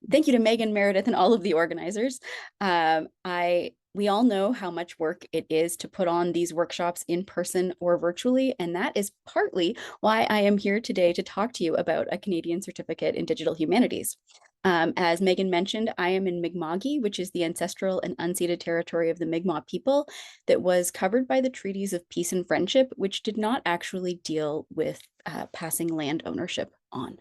thank you to Megan, Meredith, and all of the organizers. We all know how much work it is to put on these workshops in person or virtually, and that is partly why I am here today to talk to you about a Canadian Certificate in Digital Humanities. As Megan mentioned, I am in Mi'kma'ki, which is the ancestral and unceded territory of the Mi'kmaq people that was covered by the Treaties of Peace and Friendship, which did not actually deal with passing land ownership on.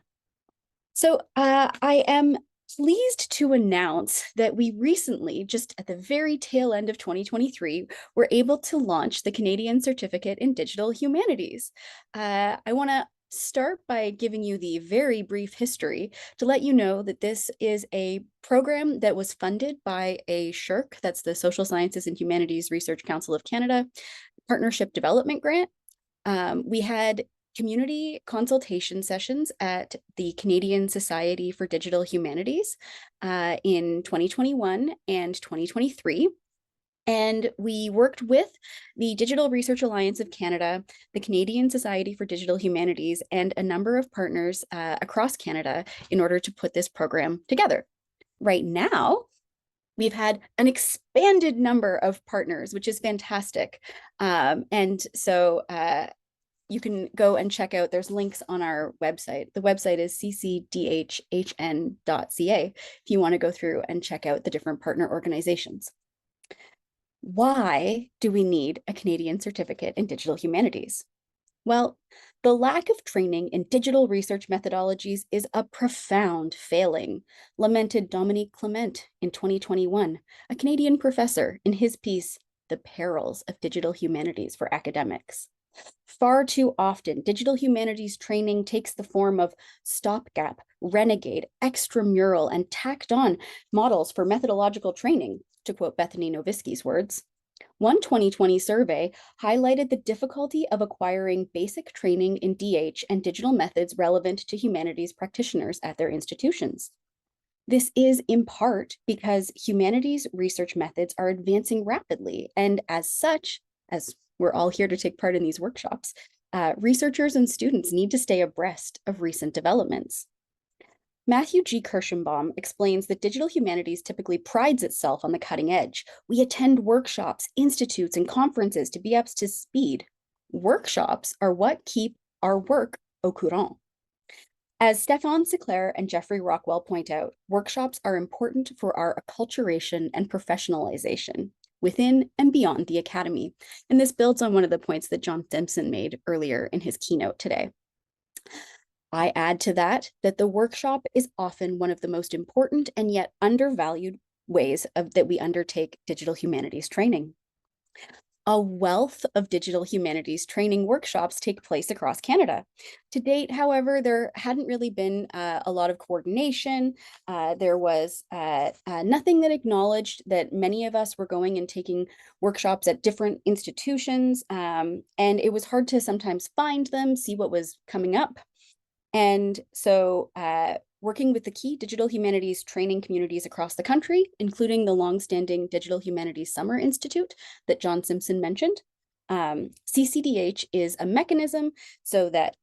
So I am pleased to announce that we recently, just at the very tail end of 2023, were able to launch the Canadian Certificate in Digital Humanities. I want to start by giving you the very brief history to let you know that this is a program that was funded by a SSHRC, that's the Social Sciences and Humanities Research Council of Canada, Partnership Development Grant. We had community consultation sessions at the Canadian Society for Digital Humanities in 2021 and 2023. And we worked with the Digital Research Alliance of Canada, the Canadian Society for Digital Humanities, and a number of partners across Canada in order to put this program together. Right now, we've had an expanded number of partners, which is fantastic. And so you can go and check out, there's links on our website. The website is ccdhhn.ca if you want to go through and check out the different partner organizations. Why do we need a Canadian Certificate in Digital Humanities? Well, the lack of training in digital research methodologies is a profound failing, lamented Dominique Clement in 2021, a Canadian professor, in his piece, The Perils of Digital Humanities for Academics. Far too often, digital humanities training takes the form of stopgap, renegade, extramural, and tacked on models for methodological training, to quote Bethany Novisky's words. One 2020 survey highlighted the difficulty of acquiring basic training in DH and digital methods relevant to humanities practitioners at their institutions. This is in part because humanities research methods are advancing rapidly, and as such, as we're all here to take part in these workshops, researchers and students need to stay abreast of recent developments. Matthew G. Kirschenbaum explains that digital humanities typically prides itself on the cutting edge. We attend workshops, institutes, and conferences to be up to speed. Workshops are what keep our work au courant. As Stefan Seclair and Jeffrey Rockwell point out, workshops are important for our acculturation and professionalization within and beyond the academy. And this builds on one of the points that John Simpson made earlier in his keynote today. I add to that the workshop is often one of the most important and yet undervalued ways that we undertake digital humanities training. A wealth of digital humanities training workshops take place across Canada. To date, however, there hadn't really been a lot of coordination. There was nothing that acknowledged that many of us were going and taking workshops at different institutions, and it was hard to sometimes find them, see what was coming up. And so working with the key digital humanities training communities across the country, including the longstanding Digital Humanities Summer Institute that John Simpson mentioned, CCDH is a mechanism so that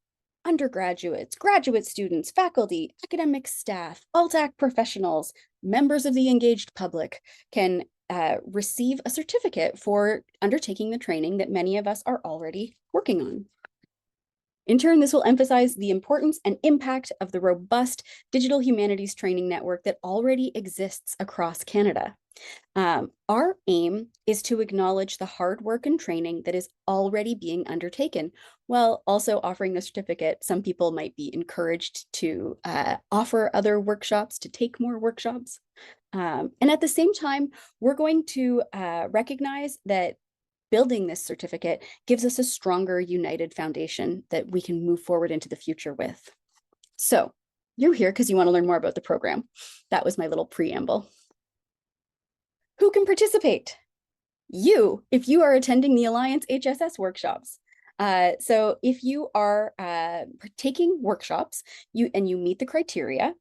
undergraduates, graduate students, faculty, academic staff, alt-ac professionals, members of the engaged public can receive a certificate for undertaking the training that many of us are already working on. In turn, this will emphasize the importance and impact of the robust digital humanities training network that already exists across Canada. Our aim is to acknowledge the hard work and training that is already being undertaken, while also offering the certificate. Some people might be encouraged to offer other workshops, to take more workshops. And at the same time, we're going to recognize that building this certificate gives us a stronger, united foundation that we can move forward into the future with. So you're here because you want to learn more about the program. That was my little preamble. Who can participate? You, if you are attending the Alliance HSS workshops. So if you are taking workshops and you meet the criteria,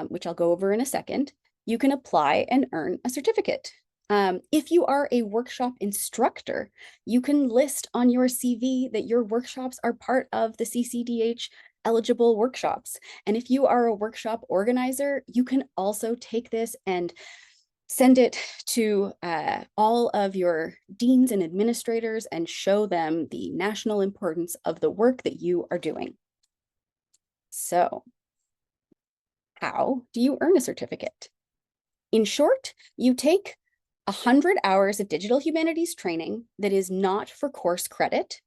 which I'll go over in a second, you can apply and earn a certificate. If you are a workshop instructor, you can list on your CV that your workshops are part of the CCDH eligible workshops. And if you are a workshop organizer, you can also take this and send it to all of your deans and administrators and show them the national importance of the work that you are doing. So, how do you earn a certificate? In short, you take 100 hours of digital humanities training that is not for course credit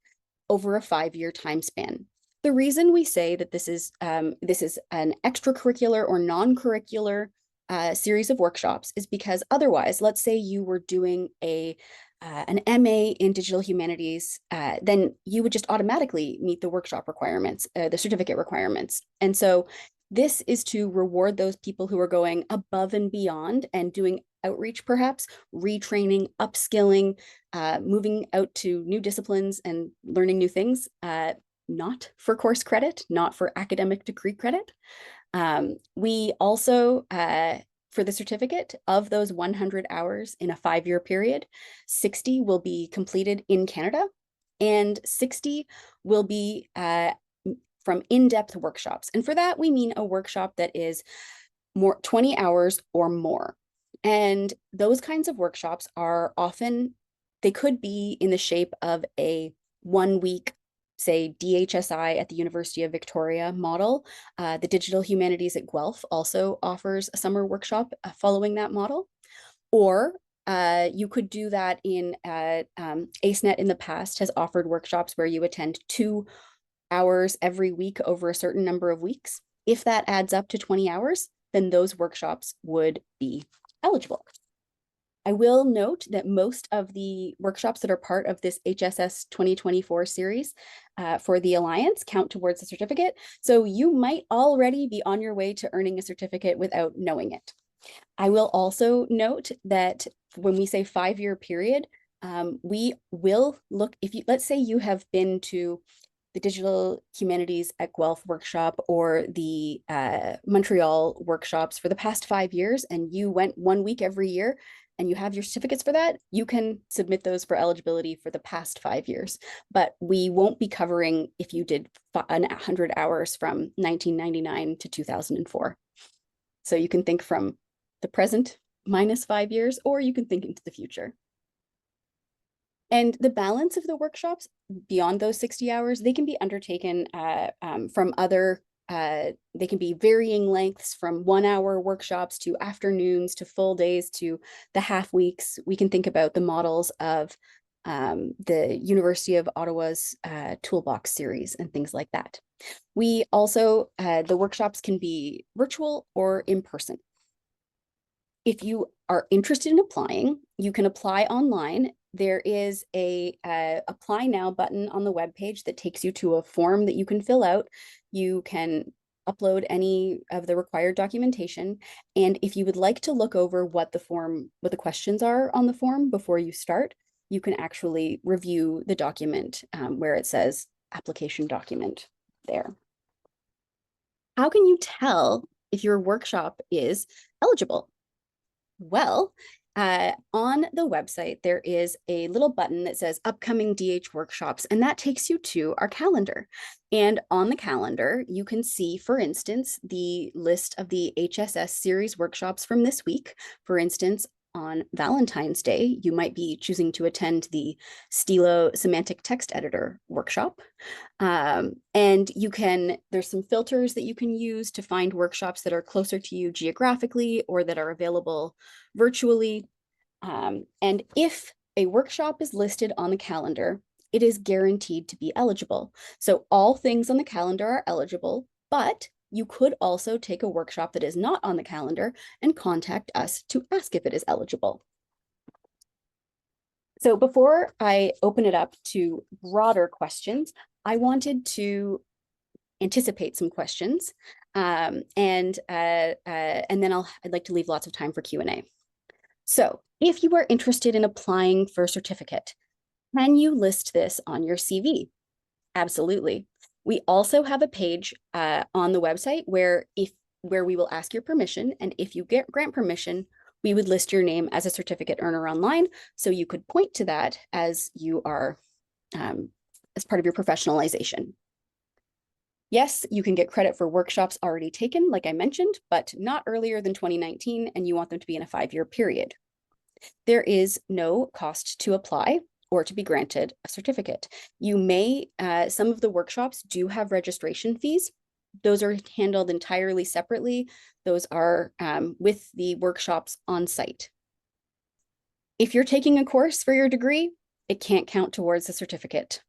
over a 5-year time span. The reason we say that this is an extracurricular or non-curricular series of workshops is because otherwise, let's say you were doing an MA in digital humanities, then you would just automatically meet the workshop requirements, the certificate requirements. And so this is to reward those people who are going above and beyond and doing outreach, perhaps retraining, upskilling, moving out to new disciplines and learning new things, not for course credit, not for academic degree credit. We also, for the certificate, of those 100 hours in a 5-year period, 60 will be completed in Canada and 60 will be from in-depth workshops. And for that, we mean a workshop that is 20 hours or more. And those kinds of workshops are often, they could be in the shape of a 1-week, say, DHSI at the University of Victoria model. The Digital Humanities at Guelph also offers a summer workshop following that model. Or you could do that in AceNet in the past has offered workshops where you attend 2 hours every week over a certain number of weeks. If that adds up to 20 hours, then those workshops would be eligible. I will note that most of the workshops that are part of this HSS 2024 series for the Alliance count towards the certificate. So you might already be on your way to earning a certificate without knowing it. I will also note that when we say 5-year period, we will look, let's say you have been to the Digital Humanities at Guelph workshop or the Montreal workshops for the past 5 years, and you went 1 week every year and you have your certificates for that, you can submit those for eligibility for the past 5 years. But we won't be covering if you did 100 hours from 1999 to 2004. So you can think from the present minus 5 years, or you can think into the future. And the balance of the workshops beyond those 60 hours, they can be undertaken from other, they can be varying lengths from 1-hour workshops to afternoons to full days to the half weeks. We can think about the models of the University of Ottawa's Toolbox series and things like that. We also, the workshops can be virtual or in person. If you are interested in applying, you can apply online. There is a apply now button on the webpage that takes you to a form that you can fill out. You can upload any of the required documentation. And if you would like to look over what the questions are on the form before you start, you can actually review the document where it says application document there. How can you tell if your workshop is eligible? Well, on the website, there is a little button that says upcoming DH workshops, and that takes you to our calendar. And on the calendar, you can see, for instance, the list of the HSS series workshops from this week. For instance, on Valentine's Day, you might be choosing to attend the Stilo Semantic Text Editor workshop. And there's some filters that you can use to find workshops that are closer to you geographically or that are available virtually. And if a workshop is listed on the calendar, it is guaranteed to be eligible. So all things on the calendar are eligible, but you could also take a workshop that is not on the calendar and contact us to ask if it is eligible. So before I open it up to broader questions, I wanted to anticipate some questions, and then I'd like to leave lots of time for Q&A. So if you are interested in applying for a certificate, can you list this on your CV? Absolutely. We also have a page on the website where we will ask your permission, and if you grant permission, we would list your name as a certificate earner online, so you could point to that as you are as part of your professionalization. Yes, you can get credit for workshops already taken, like I mentioned, but not earlier than 2019, and you want them to be in a 5-year period. There is no cost to apply or to be granted a certificate. You may, some of the workshops do have registration fees. Those are handled entirely separately. Those are with the workshops on site. If you're taking a course for your degree, it can't count towards the certificate.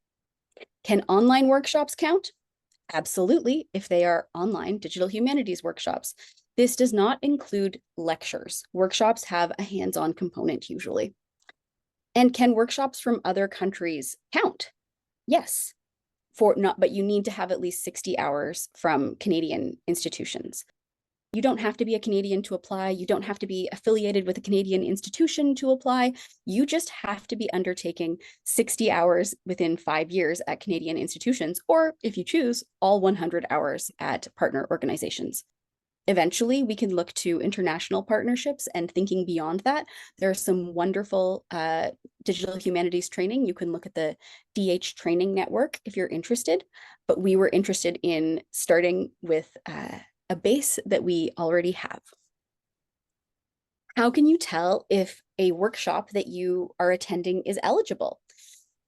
Can online workshops count? Absolutely, if they are online digital humanities workshops. This does not include lectures. Workshops have a hands-on component usually. And can workshops from other countries count? Yes, but you need to have at least 60 hours from Canadian institutions. You don't have to be a Canadian to apply. You don't have to be affiliated with a Canadian institution to apply. You just have to be undertaking 60 hours within 5 years at Canadian institutions, or if you choose, all 100 hours at partner organizations. Eventually, we can look to international partnerships and thinking beyond that. There's some wonderful digital humanities training. You can look at the DH Training Network if you're interested, but we were interested in starting with a base that we already have. How can you tell if a workshop that you are attending is eligible?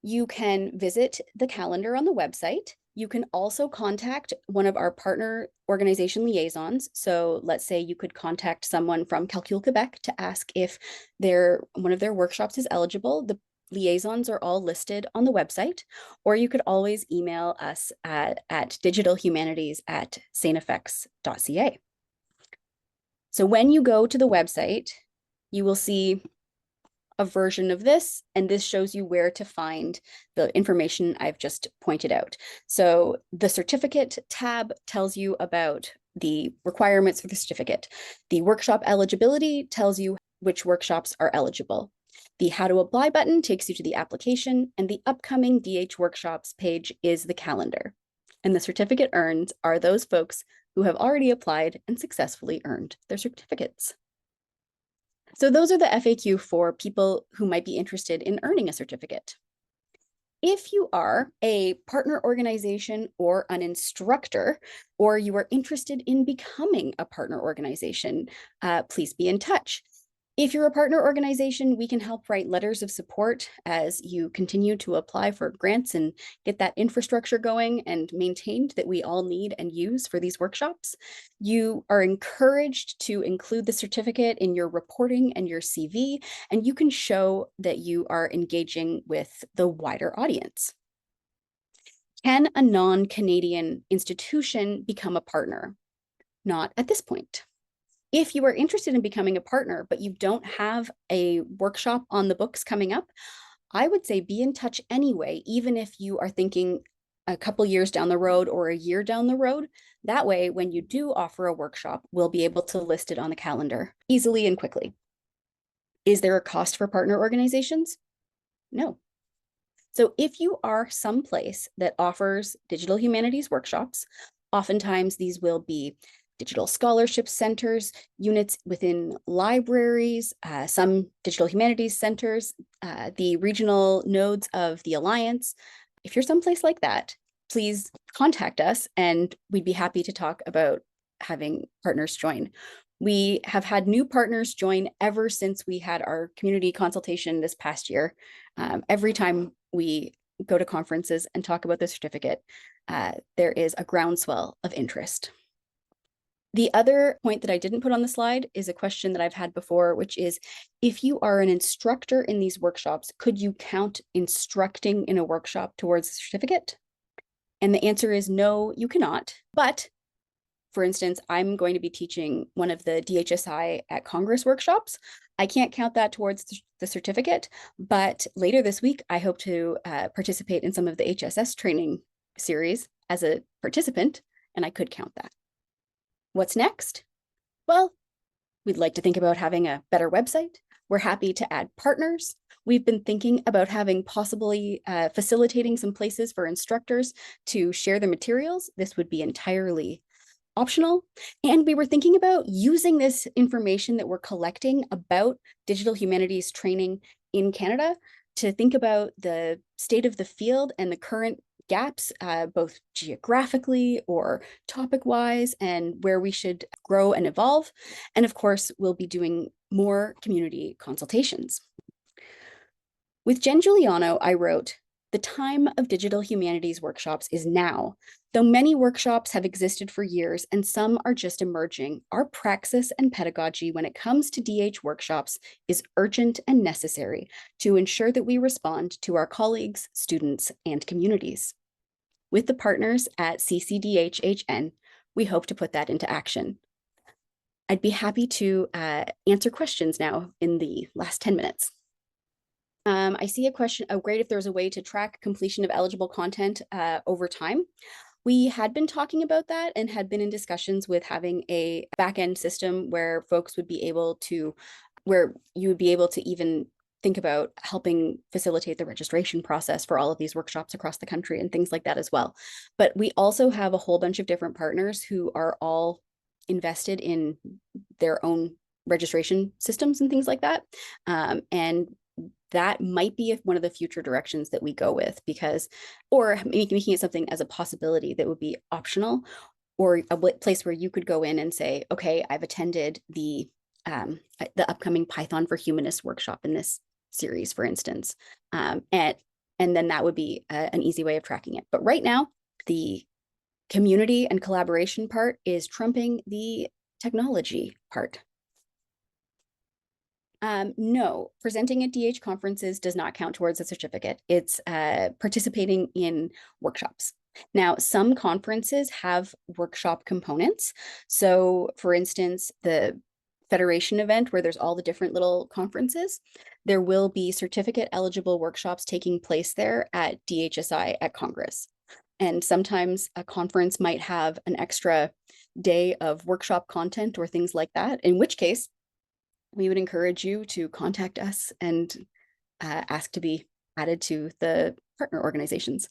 You can visit the calendar on the website. You can also contact one of our partner organization liaisons. So let's say you could contact someone from Calcul, Quebec to ask if one of their workshops is eligible. The liaisons are all listed on the website, or you could always email us at digitalhumanities@saintfx.ca. So when you go to the website, you will see a version of this, and this shows you where to find the information I've just pointed out. So the certificate tab tells you about the requirements for the certificate. The workshop eligibility tells you which workshops are eligible. The how to apply button takes you to the application, and the upcoming DH workshops page is the calendar. And the certificate earned are those folks who have already applied and successfully earned their certificates. So those are the FAQ for people who might be interested in earning a certificate. If you are a partner organization or an instructor, or you are interested in becoming a partner organization, please be in touch. If you're a partner organization, we can help write letters of support as you continue to apply for grants and get that infrastructure going and maintained that we all need and use for these workshops. You are encouraged to include the certificate in your reporting and your CV, and you can show that you are engaging with the wider audience. Can a non-Canadian institution become a partner? Not at this point. If you are interested in becoming a partner, but you don't have a workshop on the books coming up, I would say be in touch anyway, even if you are thinking a couple years down the road or a year down the road. That way, when you do offer a workshop, we'll be able to list it on the calendar easily and quickly. Is there a cost for partner organizations? No. So if you are someplace that offers digital humanities workshops, oftentimes these will be digital scholarship centers, units within libraries, some digital humanities centers, the regional nodes of the Alliance. If you're someplace like that, please contact us and we'd be happy to talk about having partners join. We have had new partners join ever since we had our community consultation this past year. Every time we go to conferences and talk about the certificate, there is a groundswell of interest. The other point that I didn't put on the slide is a question that I've had before, which is, if you are an instructor in these workshops, could you count instructing in a workshop towards a certificate? And the answer is no, you cannot. But for instance, I'm going to be teaching one of the DHSI at Congress workshops. I can't count that towards the certificate, but later this week, I hope to participate in some of the HSS training series as a participant, and I could count that. What's next? Well, we'd like to think about having a better website. We're happy to add partners. We've been thinking about having possibly facilitating some places for instructors to share the materials. This would be entirely optional. And we were thinking about using this information that we're collecting about digital humanities training in Canada to think about the state of the field and the current gaps, both geographically or topic-wise, and where we should grow and evolve. And of course, we'll be doing more community consultations. With Jen Giuliano, I wrote, "The time of digital humanities workshops is now. Though many workshops have existed for years and some are just emerging, our praxis and pedagogy when it comes to DH workshops is urgent and necessary to ensure that we respond to our colleagues, students, and communities. With the partners at CCDHHN, we hope to put that into action." I'd be happy to answer questions now in the last 10 minutes. I see a question, great if there's a way to track completion of eligible content over time. We had been talking about that and had been in discussions with having a back-end system where folks would be able to, where you would be able to even think about helping facilitate the registration process for all of these workshops across the country and things like that as well. But we also have a whole bunch of different partners who are all invested in their own registration systems and things like that. And that might be one of the future directions that we go with, because, or making it something as a possibility that would be optional, or a place where you could go in and say, okay, I've attended the upcoming Python for Humanists workshop in this series, for instance. And then that would be an easy way of tracking it. But right now, the community and collaboration part is trumping the technology part. No, presenting at DH conferences does not count towards a certificate. It's participating in workshops. Now, some conferences have workshop components. So for instance, the Federation event where there's all the different little conferences, there will be certificate eligible workshops taking place there at DHSI at Congress. And sometimes a conference might have an extra day of workshop content or things like that, in which case we would encourage you to contact us and ask to be added to the partner organizations.